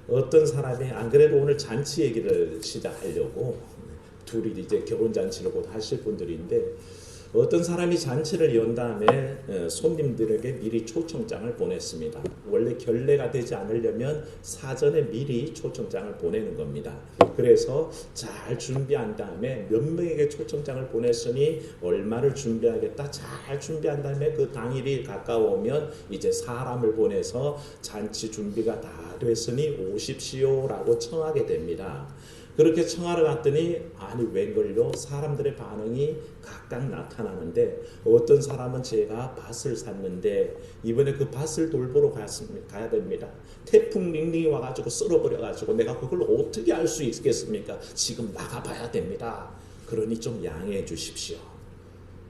어떤 사람이 안 그래도 오늘 잔치 얘기를 시작하려고 둘이 이제 결혼 잔치를 곧 하실 분들인데 어떤 사람이 잔치를 연 다음에 손님들에게 미리 초청장을 보냈습니다. 원래 결례가 되지 않으려면 사전에 미리 초청장을 보내는 겁니다. 그래서 잘 준비한 다음에 몇 명에게 초청장을 보냈으니 얼마를 준비하겠다 잘 준비한 다음에 그 당일이 가까워오면 이제 사람을 보내서 잔치 준비가 다 됐으니 오십시오라고 청하게 됩니다. 그렇게 청하러 갔더니 아니 웬걸요 사람들의 반응이 각각 나타나는데 어떤 사람은 제가 밭을 샀는데 이번에 그 밭을 돌보러 가야 됩니다. 태풍 링링이 와가지고 쓸어버려가지고 내가 그걸 어떻게 알 수 있겠습니까? 지금 나가봐야 됩니다. 그러니 좀 양해해 주십시오.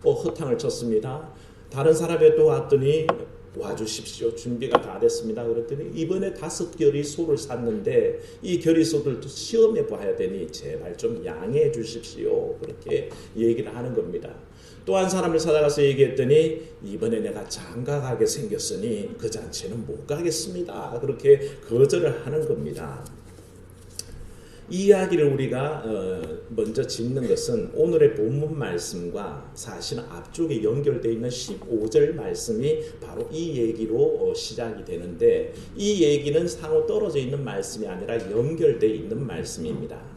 허탕을 쳤습니다. 다른 사람이 또 왔더니 와주십시오. 준비가 다 됐습니다. 그랬더니 이번에 5결의 소를 샀는데 이 결의소들도 시험해 봐야 되니 제발 좀 양해해 주십시오. 그렇게 얘기를 하는 겁니다. 또 한 사람을 찾아가서 얘기했더니 이번에 내가 장가가게 생겼으니 그 잔치는 못 가겠습니다. 그렇게 거절을 하는 겁니다. 이 이야기를 우리가 먼저 짚는 것은 오늘의 본문 말씀과 사실 앞쪽에 연결되어 있는 15절 말씀이 바로 이 얘기로 시작이 되는데 이 얘기는 상호 떨어져 있는 말씀이 아니라 연결되어 있는 말씀입니다.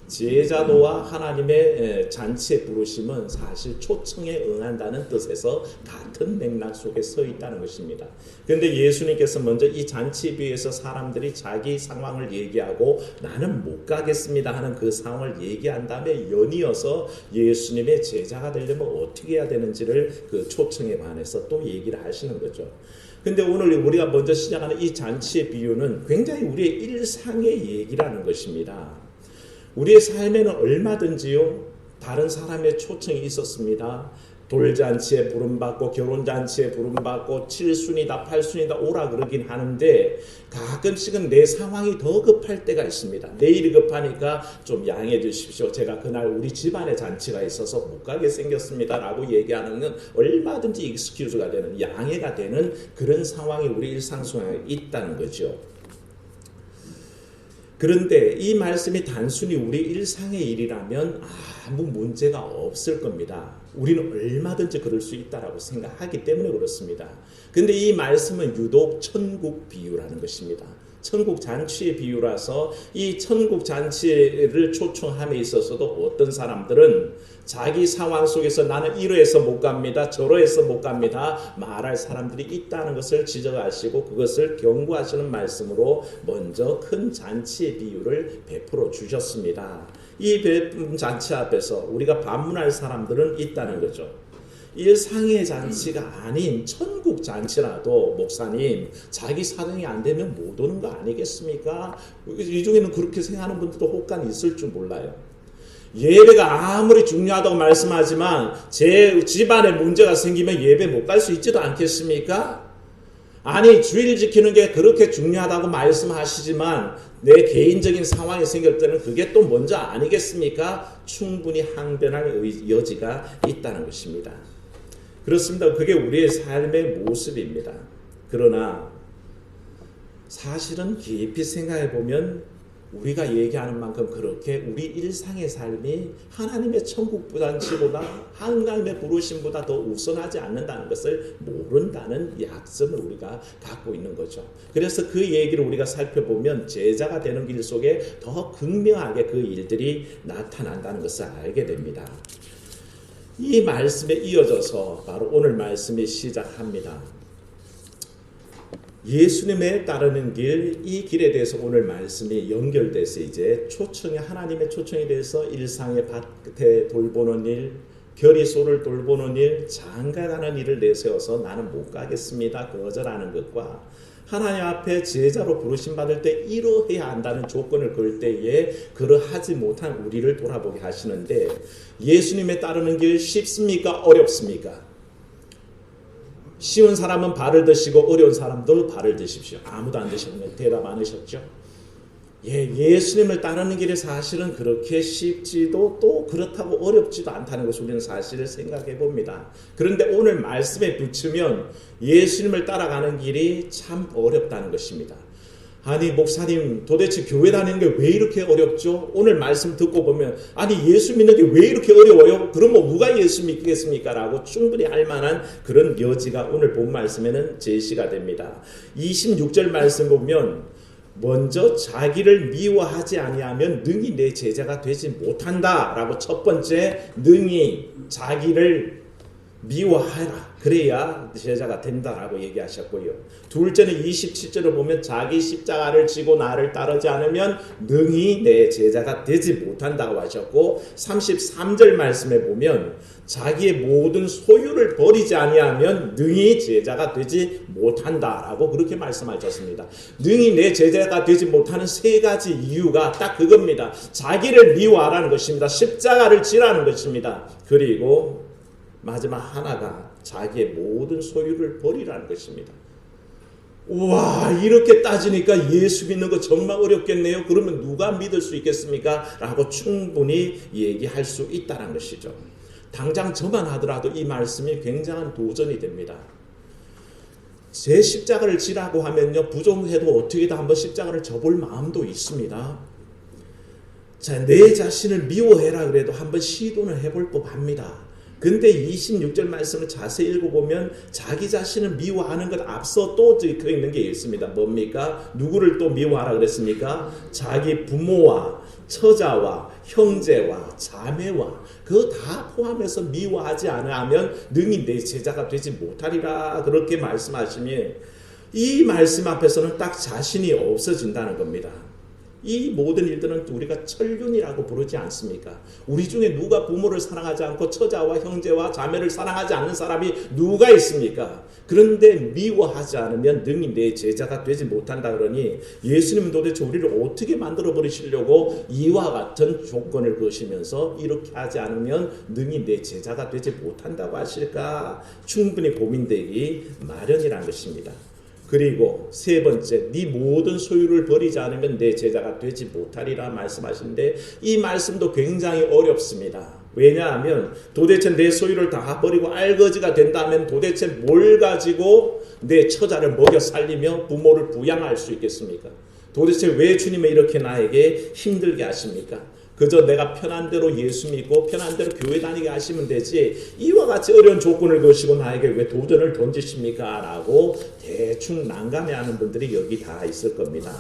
제자도와 하나님의 잔치의 부르심은 사실 초청에 응한다는 뜻에서 같은 맥락 속에 서 있다는 것입니다. 그런데 예수님께서 먼저 이 잔치에 비해서 사람들이 자기 상황을 얘기하고 나는 못 가겠습니다 하는 그 상황을 얘기한 다음에 연이어서 예수님의 제자가 되려면 어떻게 해야 되는지를 그 초청에 관해서 또 얘기를 하시는 거죠. 근데 오늘 우리가 먼저 시작하는 이 잔치의 비유는 굉장히 우리의 일상의 얘기라는 것입니다. 우리의 삶에는 얼마든지요 다른 사람의 초청이 있었습니다. 돌잔치에 부름받고 결혼잔치에 부름받고 7순이다 8순이다 오라 그러긴 하는데 가끔씩은 내 상황이 더 급할 때가 있습니다. 내일이 급하니까 좀 양해해 주십시오. 제가 그날 우리 집안에 잔치가 있어서 못 가게 생겼습니다 라고 얘기하는 건 얼마든지 익스큐즈가 되는 양해가 되는 그런 상황이 우리 일상 속에 있다는 거죠. 그런데 이 말씀이 단순히 우리 일상의 일이라면 아무 문제가 없을 겁니다. 우리는 얼마든지 그럴 수 있다라고 생각하기 때문에 그렇습니다. 그런데 이 말씀은 유독 천국 비유라는 것입니다. 천국 잔치의 비유라서 이 천국 잔치를 초청함에 있어서도 어떤 사람들은 자기 상황 속에서 나는 이러해서 못 갑니다. 저러해서 못 갑니다. 말할 사람들이 있다는 것을 지적하시고 그것을 경고하시는 말씀으로 먼저 큰 잔치의 비유를 베풀어 주셨습니다. 이 잔치 앞에서 우리가 반문할 사람들은 있다는 거죠. 일상의 잔치가 아닌 천국 잔치라도 목사님 자기 사정이 안 되면 못 오는 거 아니겠습니까? 이 중에는 그렇게 생각하는 분들도 혹간 있을 줄 몰라요. 예배가 아무리 중요하다고 말씀하지만 제 집안에 문제가 생기면 예배 못 갈 수 있지도 않겠습니까? 아니 주일 지키는 게 그렇게 중요하다고 말씀하시지만 내 개인적인 상황이 생길 때는 그게 또 먼저 아니겠습니까? 충분히 항변할 여지가 있다는 것입니다. 그렇습니다. 그게 우리의 삶의 모습입니다. 그러나 사실은 깊이 생각해 보면 우리가 얘기하는 만큼 그렇게 우리 일상의 삶이 하나님의 천국 잔치보다 하나님의 부르심보다 더 우선하지 않는다는 것을 모른다는 약점을 우리가 갖고 있는 거죠. 그래서 그 얘기를 우리가 살펴보면 제자가 되는 길 속에 더 극명하게 그 일들이 나타난다는 것을 알게 됩니다. 이 말씀에 이어져서 바로 오늘 말씀이 시작합니다. 예수님에 따르는 길, 이 길에 대해서 오늘 말씀이 연결돼서 이제 하나님의 초청에 대해서 일상의 밭에 돌보는 일, 결의소를 돌보는 일, 장가가는 일을 내세워서 나는 못 가겠습니다 거절하는 것과 하나님 앞에 제자로 부르심 받을 때 이러해야 한다는 조건을 걸 때에 그러하지 못한 우리를 돌아보게 하시는데 예수님에 따르는 길 쉽습니까? 어렵습니까? 쉬운 사람은 발을 드시고 어려운 사람들 발을 드십시오. 아무도 안 드셨네요. 대답 안 하셨죠? 예수님을 따르는 길이 사실은 그렇게 쉽지도 또 그렇다고 어렵지도 않다는 것을 우리는 사실을 생각해 봅니다. 그런데 오늘 말씀에 붙이면 예수님을 따라가는 길이 참 어렵다는 것입니다. 아니 목사님 도대체 교회 다니는 게 왜 이렇게 어렵죠? 오늘 말씀 듣고 보면 아니 예수 믿는 게 왜 이렇게 어려워요? 그러면 누가 예수 믿겠습니까? 라고 충분히 할 만한 그런 여지가 오늘 본 말씀에는 제시가 됩니다. 26절 말씀 보면 먼저 자기를 미워하지 아니하면 능히 내 제자가 되지 못한다 라고 첫 번째 능히 자기를 미워하라 그래야 제자가 된다라고 얘기하셨고요. 둘째는 27절을 보면 자기 십자가를 지고 나를 따르지 않으면 능히 내 제자가 되지 못한다고 하셨고 33절 말씀에 보면 자기의 모든 소유를 버리지 아니하면 능히 제자가 되지 못한다라고 그렇게 말씀하셨습니다. 능히 내 제자가 되지 못하는 세 가지 이유가 딱 그겁니다. 자기를 미워하라는 것입니다. 십자가를 지라는 것입니다. 그리고 마지막 하나가 자기의 모든 소유를 버리라는 것입니다. 우와, 이렇게 따지니까 예수 믿는 거 정말 어렵겠네요. 그러면 누가 믿을 수 있겠습니까? 라고 충분히 얘기할 수 있다는 것이죠. 당장 저만 하더라도 이 말씀이 굉장한 도전이 됩니다. 제 십자가를 지라고 하면요, 부족해도 어떻게든 한번 십자가를 져볼 마음도 있습니다. 자, 내 자신을 미워해라 그래도 한번 시도는 해볼 법합니다. 근데 26절 말씀을 자세히 읽어보면 자기 자신을 미워하는 것 앞서 또 적혀 있는 게 있습니다. 뭡니까? 누구를 또 미워하라 그랬습니까? 자기 부모와 처자와 형제와 자매와 그거 다 포함해서 미워하지 않으면 능히 내 제자가 되지 못하리라 그렇게 말씀하시면 이 말씀 앞에서는 딱 자신이 없어진다는 겁니다. 이 모든 일들은 우리가 천륜이라고 부르지 않습니까? 우리 중에 누가 부모를 사랑하지 않고 처자와 형제와 자매를 사랑하지 않는 사람이 누가 있습니까? 그런데 미워하지 않으면 능히 내 제자가 되지 못한다 그러니 예수님은 도대체 우리를 어떻게 만들어 버리시려고 이와 같은 조건을 거시면서 이렇게 하지 않으면 능히 내 제자가 되지 못한다고 하실까? 충분히 고민되기 마련이라는 것입니다. 그리고 세 번째, 네 모든 소유를 버리지 않으면 내 제자가 되지 못하리라 말씀하시는데 이 말씀도 굉장히 어렵습니다. 왜냐하면 도대체 내 소유를 다 버리고 알거지가 된다면 도대체 뭘 가지고 내 처자를 먹여 살리며 부모를 부양할 수 있겠습니까? 도대체 왜 주님은 이렇게 나에게 힘들게 하십니까? 그저 내가 편한 대로 예수 믿고 편한 대로 교회 다니게 하시면 되지 이와 같이 어려운 조건을 거시고 나에게 왜 도전을 던지십니까? 라고 대충 난감해하는 분들이 여기 다 있을 겁니다.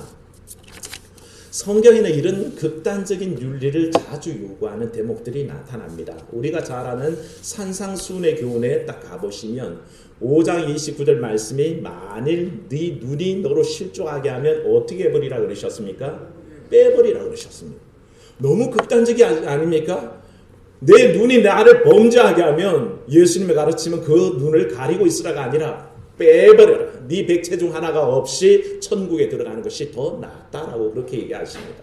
성경에는 이런 극단적인 윤리를 자주 요구하는 대목들이 나타납니다. 우리가 잘 아는 산상수훈의 교훈에 딱 가보시면 5장 29절 말씀이 만일 네 눈이 너로 실족하게 하면 어떻게 해버리라 그러셨습니까? 빼버리라 그러셨습니다. 너무 극단적이 아닙니까? 내 눈이 나를 범죄하게 하면 예수님의 가르침은 그 눈을 가리고 있으라가 아니라 빼버려라. 네 백체 중 하나가 없이 천국에 들어가는 것이 더 낫다라고 그렇게 얘기하십니다.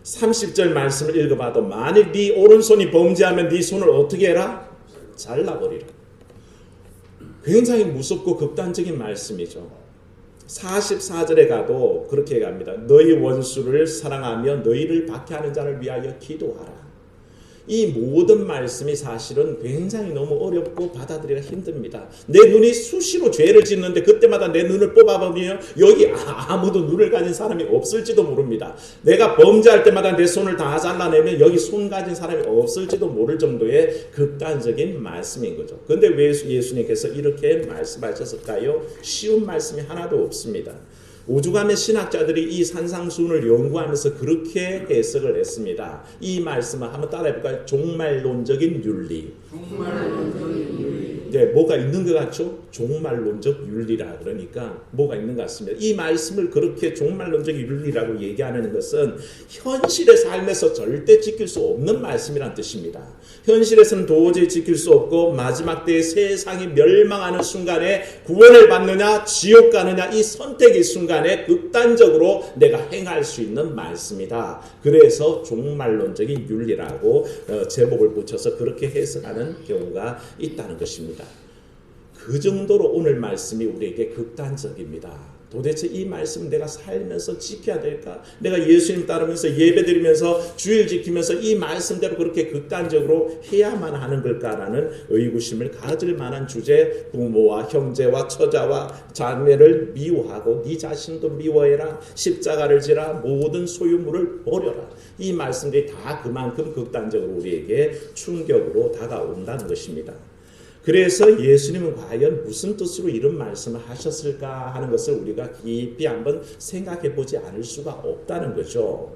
30절 말씀을 읽어봐도 만일 네 오른손이 범죄하면 네 손을 어떻게 해라? 잘라버리라. 굉장히 무섭고 극단적인 말씀이죠. 44절에 가도 그렇게 얘기합니다. 너희 원수를 사랑하며 너희를 박해하는 자를 위하여 기도하라. 이 모든 말씀이 사실은 굉장히 너무 어렵고 받아들이기가 힘듭니다. 내 눈이 수시로 죄를 짓는데 그때마다 내 눈을 뽑아보면 여기 아무도 눈을 가진 사람이 없을지도 모릅니다. 내가 범죄할 때마다 내 손을 다 잘라내면 여기 손 가진 사람이 없을지도 모를 정도의 극단적인 말씀인 거죠. 그런데 왜 예수님께서 이렇게 말씀하셨을까요? 쉬운 말씀이 하나도 없습니다. 오죽하면 신학자들이 이 산상수훈을 연구하면서 그렇게 해석을 했습니다. 이 말씀을 한번 따라해볼까요? 종말론적인 윤리. 네, 뭐가 있는 것 같죠? 종말론적 윤리라 그러니까 뭐가 있는 것 같습니다. 이 말씀을 그렇게 종말론적 윤리라고 얘기하는 것은 현실의 삶에서 절대 지킬 수 없는 말씀이란 뜻입니다. 현실에서는 도저히 지킬 수 없고 마지막 때에 세상이 멸망하는 순간에 구원을 받느냐 지옥 가느냐 이 선택의 순간에 극단적으로 내가 행할 수 있는 말씀이다. 그래서 종말론적인 윤리라고 제목을 붙여서 그렇게 해석하는 경우가 있다는 것입니다. 그 정도로 오늘 말씀이 우리에게 극단적입니다. 도대체 이 말씀 내가 살면서 지켜야 될까? 내가 예수님 따르면서 예배드리면서 주일 지키면서 이 말씀대로 그렇게 극단적으로 해야만 하는 걸까라는 의구심을 가질 만한 주제. 부모와 형제와 처자와 자매를 미워하고 네 자신도 미워해라. 십자가를 지라. 모든 소유물을 버려라. 이 말씀들이 다 그만큼 극단적으로 우리에게 충격으로 다가온다는 것입니다. 그래서 예수님은 과연 무슨 뜻으로 이런 말씀을 하셨을까 하는 것을 우리가 깊이 한번 생각해 보지 않을 수가 없다는 거죠.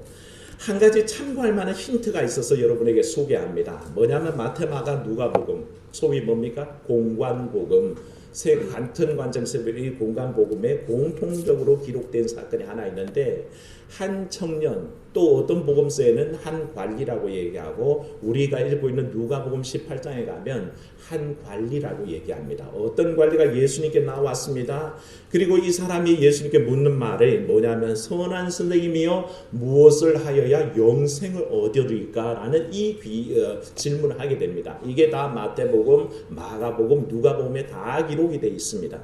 한 가지 참고할 만한 힌트가 있어서 여러분에게 소개합니다. 뭐냐면 마태, 마가, 누가복음, 소위 뭡니까? 공관복음. 세 같은 관점에서 이 공관복음에 공통적으로 기록된 사건이 하나 있는데, 한 청년, 또 어떤 복음서에는 한 관리라고 얘기하고, 우리가 읽고 있는 누가복음 18장에 가면 한 관리라고 얘기합니다. 어떤 관리가 예수님께 나왔습니다. 그리고 이 사람이 예수님께 묻는 말이 뭐냐면, 선한 선생님이여 무엇을 하여야 영생을 얻으리까? 라는 이 질문을 하게 됩니다. 이게 다 마태복음, 마가복음, 누가복음에 다 기록이 되어 있습니다.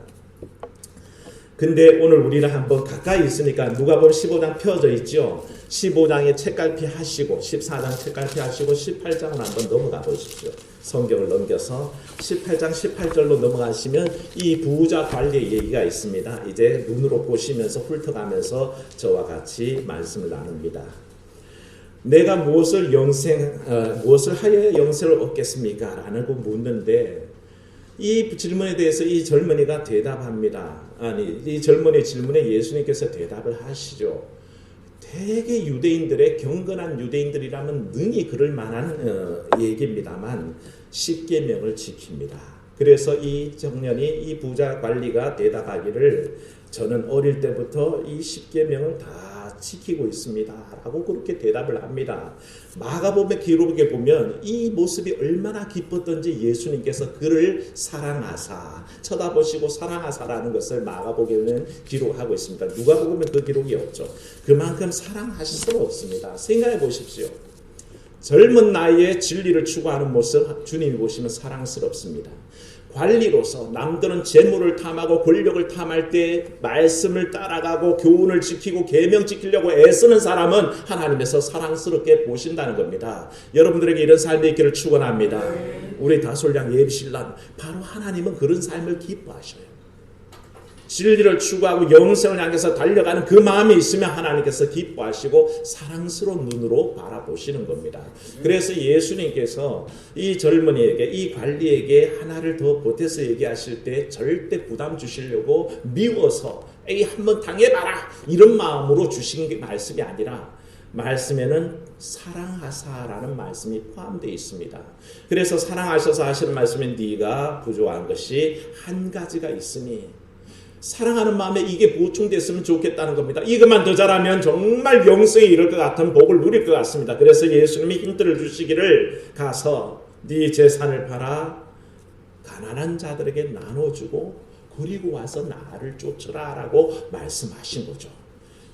근데 오늘 우리는 한번 가까이 있으니까 누가복음 15장 펴져 있죠. 15장에 책갈피 하시고 14장 책갈피 하시고 18장을 한번 넘어가 보십시오. 성경을 넘겨서 18장 18절로 넘어가시면 이 부자 관리의 얘기가 있습니다. 이제 눈으로 보시면서 훑어가면서 저와 같이 말씀을 나눕니다. 내가 무엇을 하여야 영생을 얻겠습니까? 라는 거 묻는데, 이 질문에 대해서 이 젊은이가 대답합니다. 이 젊은이의 질문에 예수님께서 대답을 하시죠. 되게 유대인들의 경건한 유대인들이라면 능히 그럴 만한 얘기입니다만 10계명을 지킵니다. 그래서 이 청년이, 이 부자 관리가 대답하기를, 저는 어릴 때부터 이 10계명을 다 지키고 있습니다 라고 그렇게 대답을 합니다. 마가복음의 기록에 보면 이 모습이 얼마나 기뻤던지 예수님께서 그를 사랑하사, 쳐다보시고 사랑하사라는 것을 마가복음에는 기록하고 있습니다. 누가복음은 그 기록이 없죠. 그만큼 사랑하실 수가 없습니다. 생각해 보십시오. 젊은 나이에 진리를 추구하는 모습 주님이 보시면 사랑스럽습니다. 관리로서 남들은 재물을 탐하고 권력을 탐할 때 말씀을 따라가고 교훈을 지키고 계명 지키려고 애쓰는 사람은 하나님께서 사랑스럽게 보신다는 겁니다. 여러분들에게 이런 삶이 있기를 축원합니다. 우리 다솔양 예비신랑, 바로 하나님은 그런 삶을 기뻐하셔요. 진리를 추구하고 영생을 향해서 달려가는 그 마음이 있으면 하나님께서 기뻐하시고 사랑스러운 눈으로 바라보시는 겁니다. 그래서 예수님께서 이 젊은이에게, 이 관리에게 하나를 더 보태서 얘기하실 때 절대 부담 주시려고 미워서 에이 한번 당해봐라 이런 마음으로 주신 게 말씀이 아니라, 말씀에는 사랑하사라는 말씀이 포함되어 있습니다. 그래서 사랑하셔서 하시는 말씀은 네가 부족한 것이 한 가지가 있으니, 사랑하는 마음에 이게 보충됐으면 좋겠다는 겁니다. 이것만 더 잘하면 정말 영생에 이를 것 같은 복을 누릴 것 같습니다. 그래서 예수님이 힌트를 주시기를, 가서 네 재산을 팔아 가난한 자들에게 나눠주고 그리고 와서 나를 쫓으라 라고 말씀하신 거죠.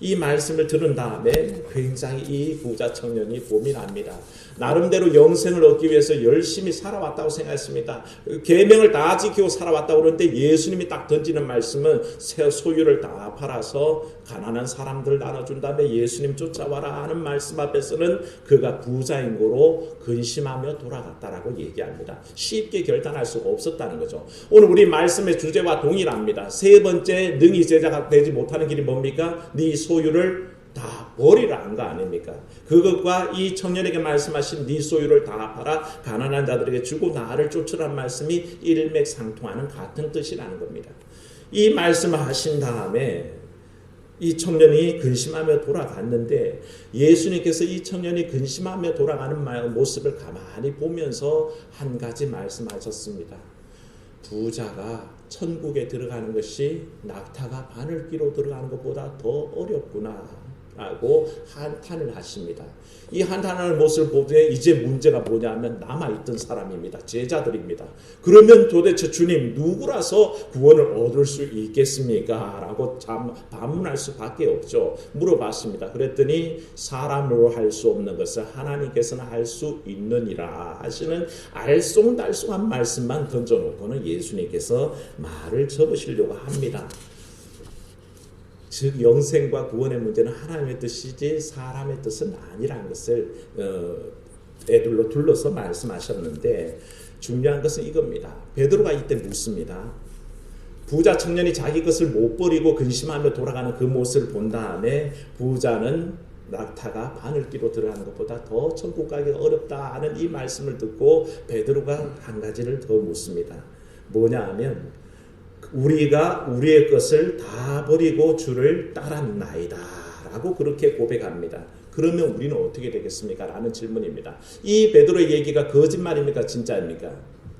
이 말씀을 들은 다음에 굉장히 이 부자 청년이 고민합니다. 나름대로 영생을 얻기 위해서 열심히 살아왔다고 생각했습니다. 계명을 다 지키고 살아왔다고 그러는데 예수님이 딱 던지는 말씀은 새 소유를 다 팔아서 가난한 사람들 나눠준 다음에 예수님 쫓아와라 하는 말씀 앞에서는 그가 부자인 거로 근심하며 돌아갔다라고 얘기합니다. 쉽게 결단할 수가 없었다는 거죠. 오늘 우리 말씀의 주제와 동일합니다. 세 번째 능히 제자가 되지 못하는 길이 뭡니까? 네 소유를 다 버리라는 거 아닙니까? 그것과 이 청년에게 말씀하신 네 소유를 다 팔아 가난한 자들에게 주고 나를 쫓으라는 말씀이 일맥상통하는 같은 뜻이라는 겁니다. 이 말씀을 하신 다음에 이 청년이 근심하며 돌아갔는데, 예수님께서 이 청년이 근심하며 돌아가는 모습을 가만히 보면서 한 가지 말씀하셨습니다. 부자가 천국에 들어가는 것이 낙타가 바늘귀로 들어가는 것보다 더 어렵구나 라고 한탄을 하십니다. 이 한탄하는 모습을 보되 이제 문제가 뭐냐면 남아있던 사람입니다. 제자들입니다. 그러면 도대체 주님 누구라서 구원을 얻을 수 있겠습니까? 라고 반문할 수밖에 없죠. 물어봤습니다. 그랬더니 사람으로 할 수 없는 것을 하나님께서는 할 수 있느니라 하시는 알쏭달쏭한 말씀만 던져놓고는 예수님께서 말을 접으시려고 합니다. 즉 영생과 구원의 문제는 하나님의 뜻이지 사람의 뜻은 아니라는 것을 애들로 둘러서 말씀하셨는데 중요한 것은 이겁니다. 베드로가 이때 묻습니다. 부자 청년이 자기 것을 못 버리고 근심하며 돌아가는 그 모습을 본 다음에 부자는 낙타가 바늘기로 들어가는 것보다 더 천국 가기가 어렵다 하는 이 말씀을 듣고 베드로가 한 가지를 더 묻습니다. 뭐냐 하면 우리가 우리의 것을 다 버리고 주를 따랐나이다 라고 그렇게 고백합니다. 그러면 우리는 어떻게 되겠습니까? 라는 질문입니다. 이 베드로의 얘기가 거짓말입니까? 진짜입니까?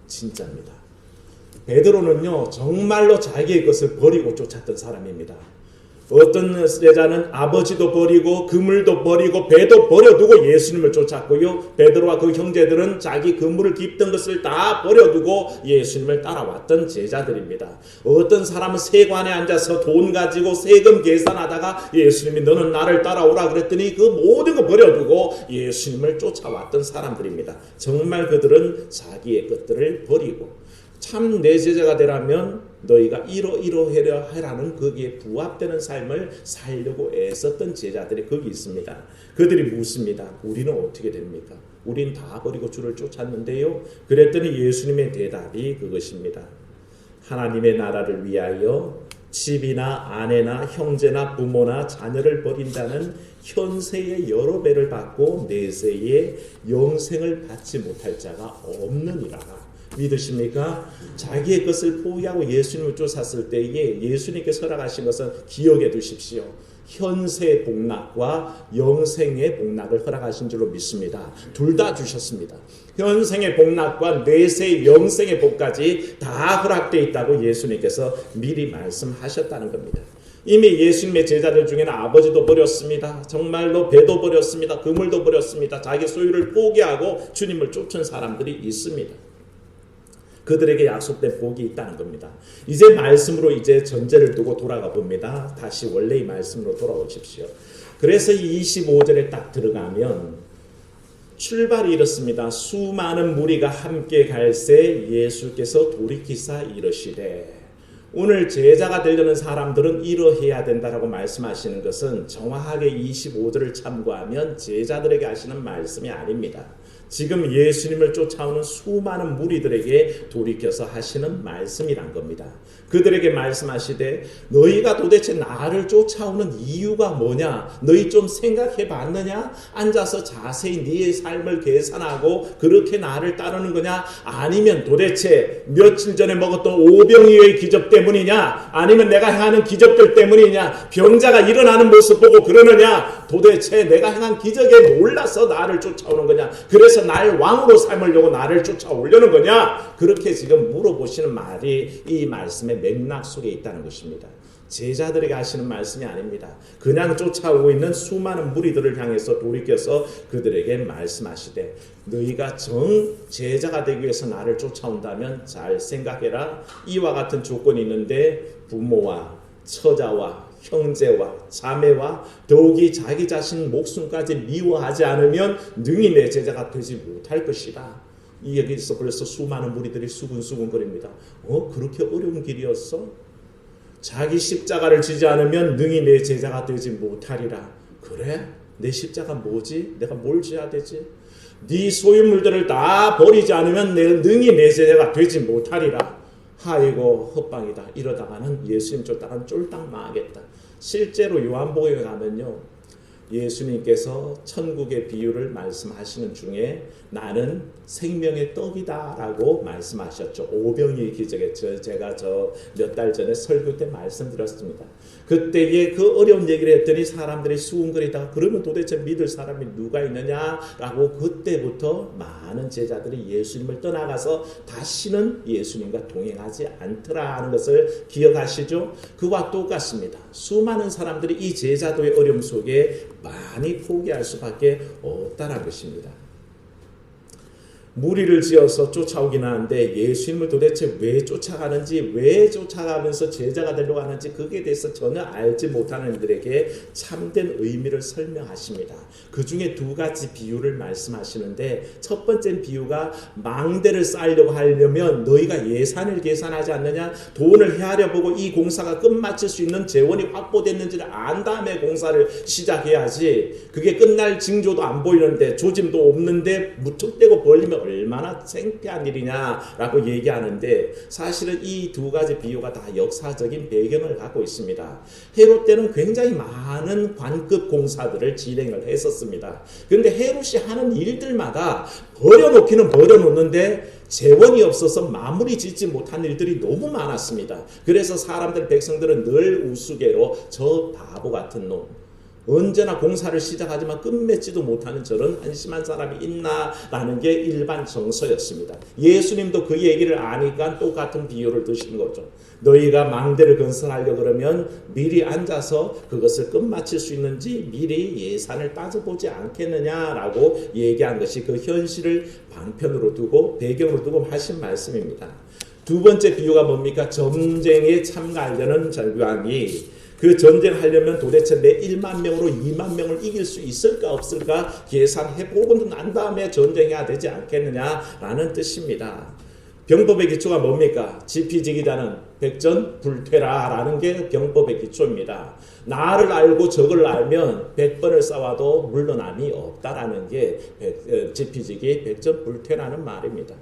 진짜입니다. 베드로는요 정말로 자기의 것을 버리고 쫓았던 사람입니다. 어떤 제자는 아버지도 버리고 그물도 버리고 배도 버려두고 예수님을 쫓았고요. 베드로와 그 형제들은 자기 그물을 깁던 것을 다 버려두고 예수님을 따라왔던 제자들입니다. 어떤 사람은 세관에 앉아서 돈 가지고 세금 계산하다가 예수님이 너는 나를 따라오라 그랬더니 그 모든 거 버려두고 예수님을 쫓아왔던 사람들입니다. 정말 그들은 자기의 것들을 버리고 참 내 제자가 되라면 너희가 이러이러해라는 거기에 부합되는 삶을 살려고 애썼던 제자들이 거기 있습니다. 그들이 묻습니다. 우리는 어떻게 됩니까? 우린 다 버리고 주를 쫓았는데요. 그랬더니 예수님의 대답이 그것입니다. 하나님의 나라를 위하여 집이나 아내나 형제나 부모나 자녀를 버린 자는 현세의 여러 배를 받고 내세의 영생을 받지 못할 자가 없느니라. 믿으십니까? 자기의 것을 포기하고 예수님을 쫓았을 때에 예수님께서 허락하신 것은 기억해 두십시오. 현세의 복락과 영생의 복락을 허락하신 줄로 믿습니다. 둘 다 주셨습니다. 현생의 복락과 내세의 영생의 복까지 다 허락되어 있다고 예수님께서 미리 말씀하셨다는 겁니다. 이미 예수님의 제자들 중에는 아버지도 버렸습니다. 정말로 배도 버렸습니다. 그물도 버렸습니다. 자기 소유를 포기하고 주님을 쫓은 사람들이 있습니다. 그들에게 약속된 복이 있다는 겁니다. 이제 말씀으로 이제 전제를 두고 돌아가 봅니다. 다시 원래의 말씀으로 돌아오십시오. 그래서 25절에 딱 들어가면 출발이 이렇습니다. 수많은 무리가 함께 갈새 예수께서 돌이키사 이르시되 오늘 제자가 되려는 사람들은 이러해야 된다라고 말씀하시는 것은 정확하게 25절을 참고하면 제자들에게 하시는 말씀이 아닙니다. 지금 예수님을 쫓아오는 수많은 무리들에게 돌이켜서 하시는 말씀이란 겁니다. 그들에게 말씀하시되 너희가 도대체 나를 쫓아오는 이유가 뭐냐? 너희 좀 생각해 봤느냐? 앉아서 자세히 네 삶을 계산하고 그렇게 나를 따르는 거냐? 아니면 도대체 며칠 전에 먹었던 오병이어의 기적 때문이냐? 아니면 내가 행하는 기적들 때문이냐? 병자가 일어나는 모습 보고 그러느냐? 도대체 내가 행한 기적에 놀라서 나를 쫓아오는 거냐? 그래서 날 왕으로 삼으려고 나를 쫓아오려는 거냐? 그렇게 지금 물어보시는 말이 이 말씀의 맥락 속에 있다는 것입니다. 제자들에게 하시는 말씀이 아닙니다. 그냥 쫓아오고 있는 수많은 무리들을 향해서 돌이켜서 그들에게 말씀하시되 너희가 정 제자가 되기 위해서 나를 쫓아온다면 잘 생각해라. 이와 같은 조건이 있는데 부모와 처자와 형제와 자매와 더욱이 자기 자신 목숨까지 미워하지 않으면 능히 내 제자가 되지 못할 것이다. 이 얘기에서 벌써 수많은 무리들이 수근수근거립니다. 그렇게 어려운 길이었어? 자기 십자가를 지지 않으면 능히 내 제자가 되지 못하리라. 그래? 내 십자가 뭐지? 내가 뭘 지어야 되지? 네 소유물들을 다 버리지 않으면 능히 내 제자가 되지 못하리라. 아이고 헛방이다. 이러다가는 예수님 쫓다가는 쫄딱 망하겠다. 실제로 요한복음에 가면요. 예수님께서 천국의 비유를 말씀하시는 중에 나는 생명의 떡이다 라고 말씀하셨죠. 오병이의 기적에 제가 몇 달 전에 설교 때 말씀드렸습니다. 그때에 그 어려운 얘기를 했더니 사람들이 수군거리다가 그러면 도대체 믿을 사람이 누가 있느냐라고 그때부터 많은 제자들이 예수님을 떠나가서 다시는 예수님과 동행하지 않더라 하는 것을 기억하시죠? 그와 똑같습니다. 수많은 사람들이 이 제자도의 어려움 속에 많이 포기할 수밖에 없다는 것입니다. 무리를 지어서 쫓아오긴 하는데 예수님을 도대체 왜 쫓아가는지, 왜 쫓아가면서 제자가 되려고 하는지 그게 대해서 전혀 알지 못하는 이들에게 참된 의미를 설명하십니다. 그 중에 두 가지 비유를 말씀하시는데, 첫 번째 비유가 망대를 쌓으려고 하려면 너희가 예산을 계산하지 않느냐, 돈을 헤아려 보고 이 공사가 끝마칠 수 있는 재원이 확보됐는지를 안 다음에 공사를 시작해야지. 그게 끝날 징조도 안 보이는데, 조짐도 없는데 무턱대고 벌리면 얼마나 창피한 일이냐라고 얘기하는데, 사실은 이 두 가지 비유가 다 역사적인 배경을 갖고 있습니다. 헤롯 때는 굉장히 많은 관급 공사들을 진행을 했었습니다. 그런데 헤롯이 하는 일들마다 버려놓기는 버려놓는데 재원이 없어서 마무리 짓지 못한 일들이 너무 많았습니다. 그래서 사람들, 백성들은 늘 우스개로 저 바보 같은 놈, 언제나 공사를 시작하지만 끝맺지도 못하는 저런 한심한 사람이 있나라는 게 일반 정서였습니다. 예수님도 그 얘기를 아니까 똑같은 비유를 드신 거죠. 너희가 망대를 건설하려 그러면 미리 앉아서 그것을 끝마칠 수 있는지 미리 예산을 따져보지 않겠느냐라고 얘기한 것이 그 현실을 방편으로 두고 배경으로 두고 하신 말씀입니다. 두 번째 비유가 뭡니까? 전쟁에 참가하려는 전황이, 그 전쟁하려면 도대체 내 1만 명으로 2만 명을 이길 수 있을까 없을까 계산해보고 난 다음에 전쟁해야 되지 않겠느냐라는 뜻입니다. 병법의 기초가 뭡니까? 지피지기다는 백전불퇴라라는 게 병법의 기초입니다. 나를 알고 적을 알면 100번을 싸워도 물러남이 없다라는 게 지피지기 백전불퇴라는 말입니다.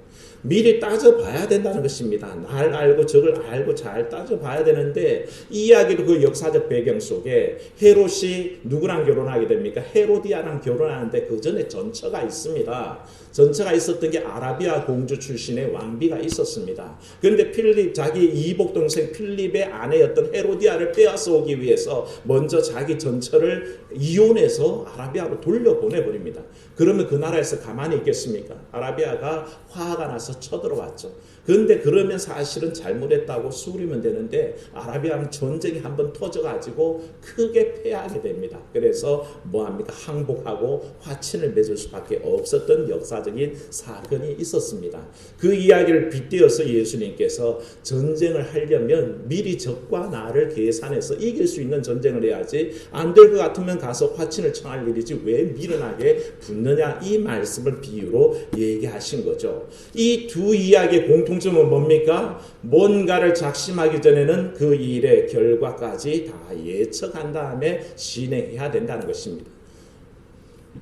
미리 따져봐야 된다는 것입니다. 날 알고 적을 알고 잘 따져봐야 되는데, 이 이야기도 그 역사적 배경 속에 헤롯이 누구랑 결혼하게 됩니까? 헤로디아랑 결혼하는데 그 전에 전처가 있습니다. 전처가 있었던 게 아라비아 공주 출신의 왕비가 있었습니다. 그런데 필립, 자기 이복 동생 필립의 아내였던 헤로디아를 빼앗아 오기 위해서 먼저 자기 전처를 이혼해서 아라비아로 돌려보내버립니다. 그러면 그 나라에서 가만히 있겠습니까? 아라비아가 화가 나서 쳐들어왔죠. 그런데 그러면 사실은 잘못했다고 수그리면 되는데, 아라비아는 전쟁이 한번 터져가지고 크게 패하게 됩니다. 그래서 뭐합니까? 항복하고 화친을 맺을 수밖에 없었던 역사적인 사건이 있었습니다. 그 이야기를 빗대어서 예수님께서 전쟁을 하려면 미리 적과 나를 계산해서 이길 수 있는 전쟁을 해야지, 안 될 것 같으면 가서 화친을 청할 일이지 왜 미련하게 붙느냐, 이 말씀을 비유로 얘기하신 거죠. 이 두 이야기의 공통점은 뭡니까? 뭔가를 작심하기 전에는 그 일의 결과까지 다 예측한 다음에 진행해야 된다는 것입니다.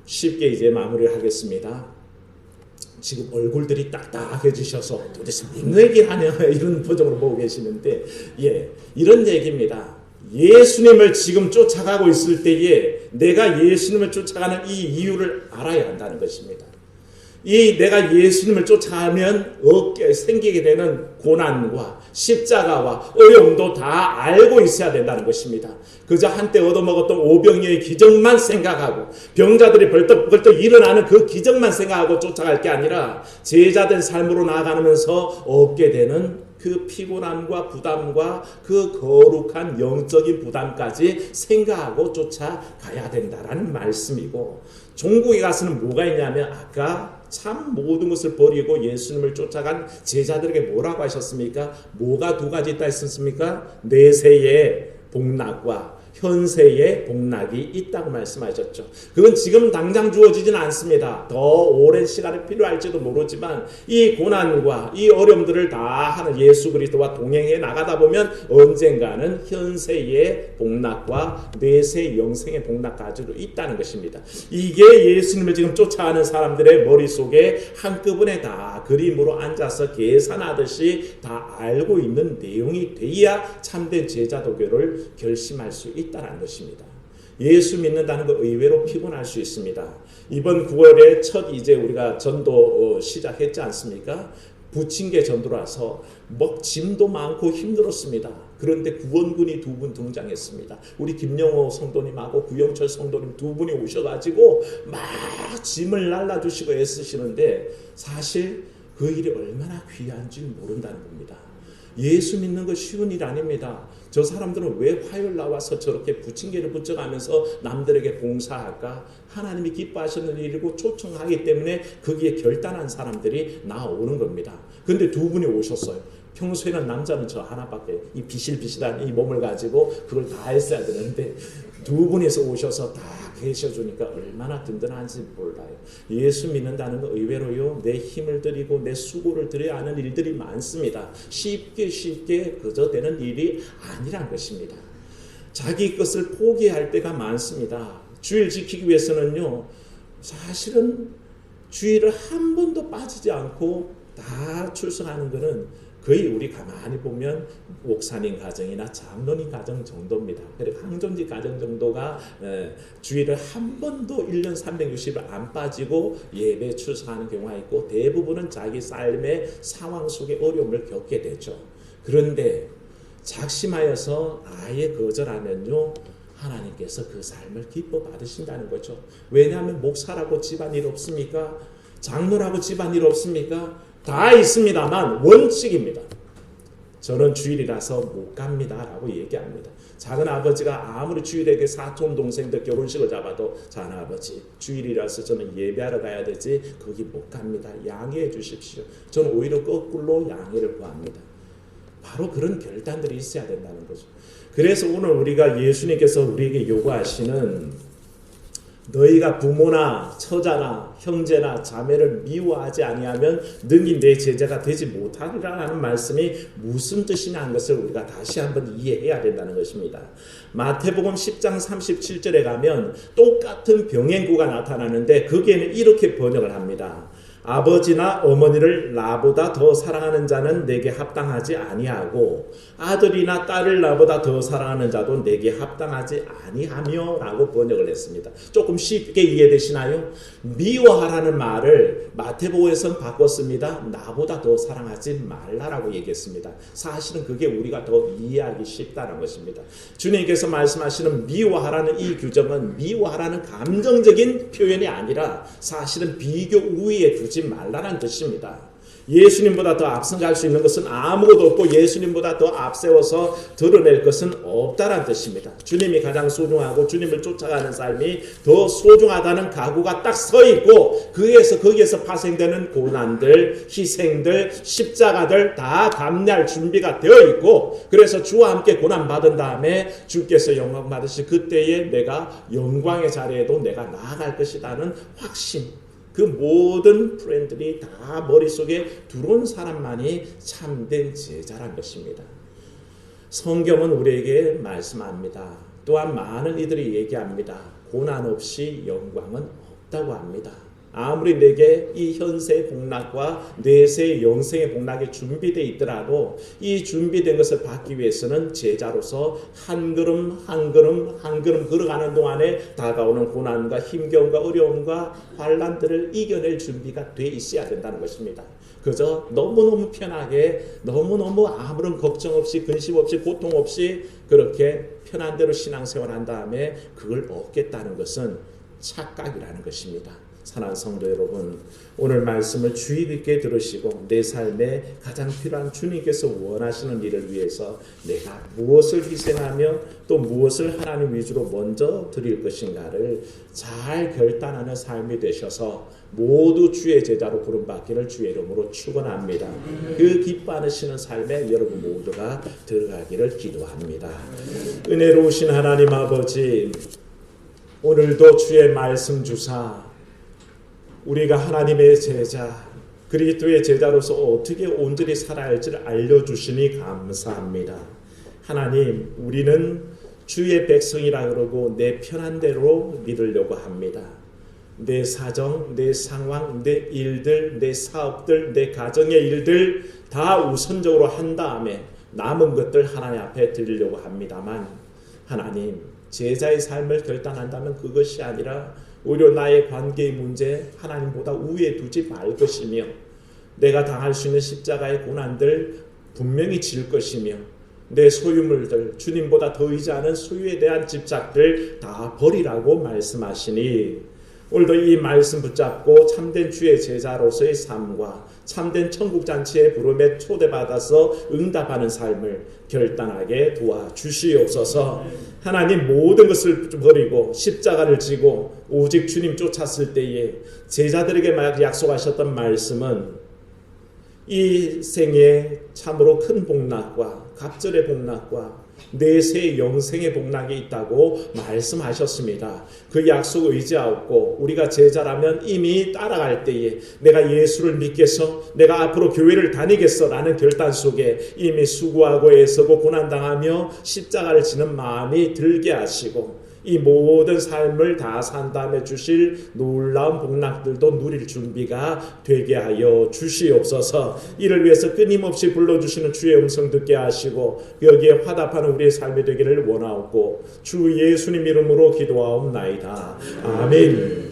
쉽게 이제 마무리를 하겠습니다. 지금 얼굴들이 딱딱해지셔서 도대체 무슨 얘기를 하냐 이런 표정으로 보고 계시는데, 이런 얘기입니다. 예수님을 지금 쫓아가고 있을 때에 내가 예수님을 쫓아가는 이 이유를 알아야 한다는 것입니다. 이 내가 예수님을 쫓아가면 얻게 생기게 되는 고난과 십자가와 어려움도 다 알고 있어야 된다는 것입니다. 그저 한때 얻어먹었던 오병이어의 기적만 생각하고 병자들이 벌떡벌떡 일어나는 그 기적만 생각하고 쫓아갈 게 아니라 제자된 삶으로 나아가면서 얻게 되는 그 피곤함과 부담과 그 거룩한 영적인 부담까지 생각하고 쫓아가야 된다라는 말씀이고, 종국에 가서는 뭐가 있냐면 아까 참 모든 것을 버리고 예수님을 쫓아간 제자들에게 뭐라고 하셨습니까? 뭐가 두 가지 있다 했습니까? 내세의 복락과 현세의 복락이 있다고 말씀하셨죠. 그건 지금 당장 주어지지는 않습니다. 더 오랜 시간이 필요할지도 모르지만 이 고난과 이 어려움들을 다 하는 예수 그리스도와 동행해 나가다 보면 언젠가는 현세의 복락과 내세 영생의 복락까지도 있다는 것입니다. 이게 예수님을 지금 쫓아가는 사람들의 머릿속에 한꺼번에 다 그림으로 앉아서 계산하듯이 다 알고 있는 내용이 돼야 참된 제자 도교를 결심할 수 있다는 것입니다. 예수 믿는다는 거 의외로 피곤할 수 있습니다. 이번 9월에 첫 이제 우리가 전도 시작했지 않습니까? 부침개 전도라서 짐도 많고 힘들었습니다. 그런데 구원군이 2분 등장했습니다. 우리 김영호 성도님하고 구영철 성도님 2분이 오셔가지고 막 짐을 날라주시고 애쓰시는데, 사실 그 일이 얼마나 귀한지 모른다는 겁니다. 예수 믿는 거 쉬운 일 아닙니다. 저 사람들은 왜 화요일 나와서 저렇게 부침개를 붙여가면서 남들에게 봉사할까? 하나님이 기뻐하시는 일이고 초청하기 때문에 거기에 결단한 사람들이 나오는 겁니다. 근데 두 분이 오셨어요. 평소에는 남자는 저 하나밖에, 이 비실비실한 이 몸을 가지고 그걸 다 했어야 되는데 두 분이서 오셔서 다 계셔주니까 얼마나 든든한지 몰라요. 예수 믿는다는 거 의외로요, 내 힘을 들이고 내 수고를 들여야 하는 일들이 많습니다. 쉽게 그저 되는 일이 아니란 것입니다. 자기 것을 포기할 때가 많습니다. 주일 지키기 위해서는요, 사실은 주일을 한 번도 빠지지 않고 다 출석하는 것은 거의 우리 가만히 보면 목사님 가정이나 장로님 가정 정도입니다. 그리고 항존지 가정 정도가 주일을 한 번도 1년 360일 안 빠지고 예배 출석하는 경우가 있고, 대부분은 자기 삶의 상황 속에 어려움을 겪게 되죠. 그런데 작심하여서 아예 거절하면요, 하나님께서 그 삶을 기뻐 받으신다는 거죠. 왜냐하면 목사라고 집안일 없습니까? 장로라고 집안일 없습니까? 다 있습니다만 원칙입니다. 저는 주일이라서 못 갑니다 라고 얘기합니다. 작은 아버지가 아무리 주일에게 사촌 동생들 결혼식을 잡아도 작은 아버지 주일이라서 저는 예배하러 가야 되지 거기 못 갑니다. 양해해 주십시오. 저는 오히려 거꾸로 양해를 구합니다. 바로 그런 결단들이 있어야 된다는 거죠. 그래서 오늘 우리가 예수님께서 우리에게 요구하시는 너희가 부모나 처자나 형제나 자매를 미워하지 아니하면 능히 내 제자가 되지 못하리라는 말씀이 무슨 뜻이냐 하는 것을 우리가 다시 한번 이해해야 된다는 것입니다. 마태복음 10장 37절에 가면 똑같은 병행구가 나타나는데 거기에는 이렇게 번역을 합니다. 아버지나 어머니를 나보다 더 사랑하는 자는 내게 합당하지 아니하고 아들이나 딸을 나보다 더 사랑하는 자도 내게 합당하지 아니하며 라고 번역을 했습니다. 조금 쉽게 이해되시나요? 미워하라는 말을 마태복음에서는 바꿨습니다. 나보다 더 사랑하지 말라라고 얘기했습니다. 사실은 그게 우리가 더 이해하기 쉽다는 것입니다. 주님께서 말씀하시는 미워하라는 이 규정은 미워하라는 감정적인 표현이 아니라 사실은 비교 우위에 두지 말라는 뜻입니다. 예수님보다 더 앞서갈 수 있는 것은 아무것도 없고 예수님보다 더 앞세워서 드러낼 것은 없다는 뜻입니다. 주님이 가장 소중하고 주님을 쫓아가는 삶이 더 소중하다는 각오가 딱 서 있고 거기에서 파생되는 고난들, 희생들, 십자가들 다 감내할 준비가 되어 있고, 그래서 주와 함께 고난 받은 다음에 주께서 영광 받으시 그때에 내가 영광의 자리에도 내가 나아갈 것이라는 확신, 그 모든 프렌들이 다 머릿속에 들어온 사람만이 참된 제자란 것입니다. 성경은 우리에게 말씀합니다. 또한 많은 이들이 얘기합니다. 고난 없이 영광은 없다고 합니다. 아무리 내게 이 현세의 복락과 내세의 영생의 복락이 준비되어 있더라도 이 준비된 것을 받기 위해서는 제자로서 한 걸음 한 걸음 걸어가는 동안에 다가오는 고난과 힘겨움과 어려움과 환난들을 이겨낼 준비가 돼 있어야 된다는 것입니다. 그저 너무너무 편하게 너무너무 아무런 걱정 없이 근심 없이 고통 없이 그렇게 편한 대로 신앙생활 한 다음에 그걸 얻겠다는 것은 착각이라는 것입니다. 사랑하는 성도 여러분, 오늘 말씀을 주의 깊게 들으시고 내 삶에 가장 필요한 주님께서 원하시는 일을 위해서 내가 무엇을 희생하며 또 무엇을 하나님 위주로 먼저 드릴 것인가를 잘 결단하는 삶이 되셔서 모두 주의 제자로 부름받기를 주의 이름으로 축원합니다. 그 기뻐하시는 삶에 여러분 모두가 들어가기를 기도합니다. 은혜로우신 하나님 아버지, 오늘도 주의 말씀 주사 우리가 하나님의 제자, 그리스도의 제자로서 어떻게 온전히 살아야 할지를 알려주시니 감사합니다. 하나님, 우리는 주의 백성이라 그러고 내 편한 대로 믿으려고 합니다. 내 사정, 내 상황, 내 일들, 내 사업들, 내 가정의 일들 다 우선적으로 한 다음에 남은 것들 하나님 앞에 드리려고 합니다만, 하나님, 제자의 삶을 결단한다면 그것이 아니라 오히려 나의 관계의 문제 하나님보다 우위에 두지 말 것이며, 내가 당할 수 있는 십자가의 고난들 분명히 질 것이며, 내 소유물들, 주님보다 더 의지하는 소유에 대한 집착들 다 버리라고 말씀하시니 오늘도 이 말씀 붙잡고 참된 주의 제자로서의 삶과 참된 천국잔치의 부름에 초대받아서 응답하는 삶을 결단하게 도와주시옵소서. 하나님, 모든 것을 버리고 십자가를 지고 오직 주님 쫓았을 때에 제자들에게 약속하셨던 말씀은 이 생에 참으로 큰 복락과 갑절의 복락과 내세 영생의 복락이 있다고 말씀하셨습니다. 그 약속을 의지하고 우리가 제자라면 이미 따라갈 때에 내가 예수를 믿겠어, 내가 앞으로 교회를 다니겠어 라는 결단 속에 이미 수고하고 애쓰고 고난당하며 십자가를 지는 마음이 들게 하시고 이 모든 삶을 다 산 다음에 주실 놀라운 복락들도 누릴 준비가 되게 하여 주시옵소서. 이를 위해서 끊임없이 불러주시는 주의 음성 듣게 하시고 여기에 화답하는 우리의 삶이 되기를 원하옵고 주 예수님 이름으로 기도하옵나이다. 아멘.